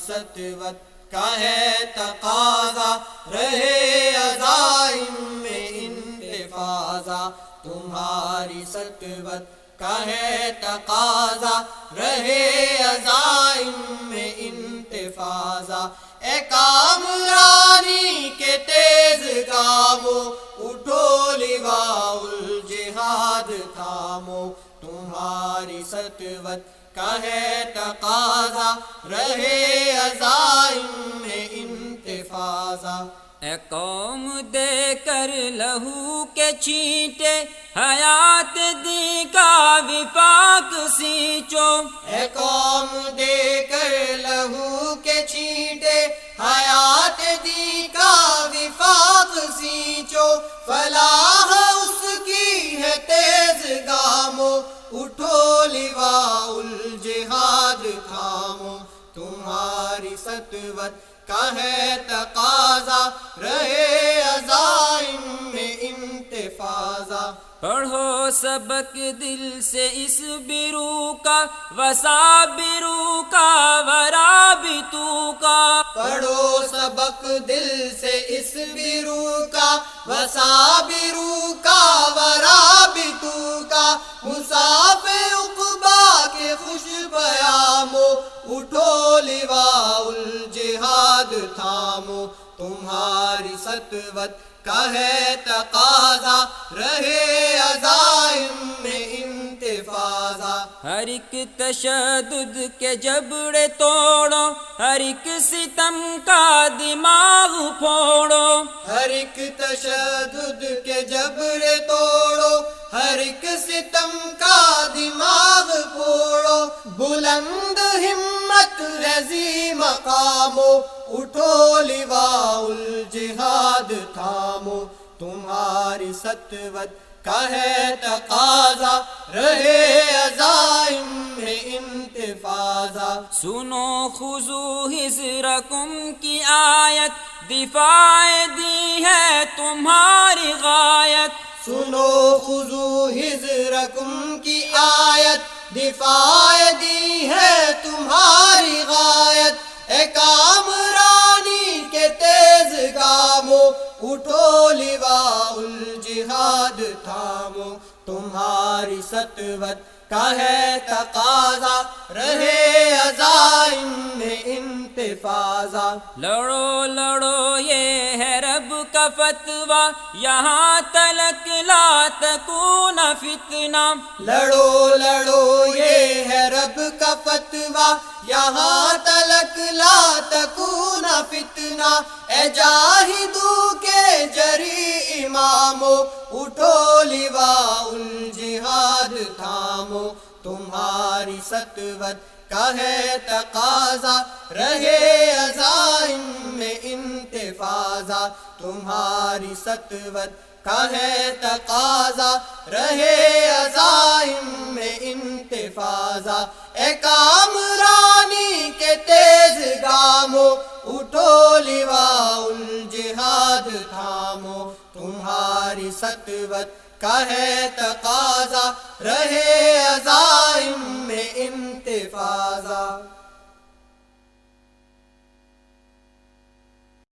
سطوت کا ہے تقاضا، رہے عزائم میں انتفاضا، تمہاری سطوت کا ہے تقاضا، رہے عزائم میں انتفاضا۔ اے کامرانی کے تیز گاموں، اٹھو لواء الجہاد تھامو، تمہاری سطوت کا ہے تقاضا، رہے عزائم میں انتفاضا۔ اے قوم دے کر لہو کے چھینٹے، حیات دی کا وفاق سینچو۔ اے قوم دے کر لہو کے چھینٹے، حیات دی کا وفاق سینچو، فلاح اس کی ہے تیز گاموں، اٹھو لواء الجہاد تھامو، تمہاری سطوت کا ہے تقاضا، رہے عزائم میں انتفاضا۔ پڑھو سبق دل سے اس برو کا، وصابرو کا ورابطو کا۔ پڑھو سبق دل سے اس برو کا، وصابرو کا ورابطو کا، مصاف عقبا کے خوش پیامو، اٹھو لواء الجہاد تھامو، تمہاری سطوت کا ہے تقاضا، رہے عزائم میں انتفاضا۔ ہر ایک تشدد کے جبڑے توڑو، ہر ایک ستم کا دماغ پھوڑو۔ ہر ایک تشدد کے جبڑے توڑو، ہر ایک ستم کا دماغ پھوڑو، بلند ہمت رضی مقامو، اٹھو لواء الجہاد تھامو، تمہاری سطوت کا ہے تقاضا، رہے عزائم میں انتفاضا۔ سنو خذو حذرکم کی آیت، دفاع دی ہے تمہاری غایت۔ سنو خذو حذرکم کی آیت، دفاع دی ہے تمہاری غایت۔ اے کامرانی کے تیز گاموں، اٹھو لواء الجہاد تھامو، تمہاری سطوت کا ہے تقاضا، رہے عزائم میں انتفاضا۔ لڑو لڑو یہ ہے رب کا فتویٰ، یہاں تلک لا تکون فتنہ۔ لڑو لڑو یہ ہے رب کا فتویٰ، یہاں تلک لا تکون فتنہ۔ اے جاہدو کے جری امامو، اٹھو لواء الجہاد تھامو، تمہاری سطوت کا ہے تقاضا، رہے عزائم میں انتفاضا، تمہاری سطوت کا ہے تقاضا، رہے عزائم میں انتفاضا۔ اے کامرانی کے تیز گاموں، اٹھو لواء الجہاد تھامو، تمہاری سطوت کا ہے تقاضا، رہے عزائم میں انتفاضا۔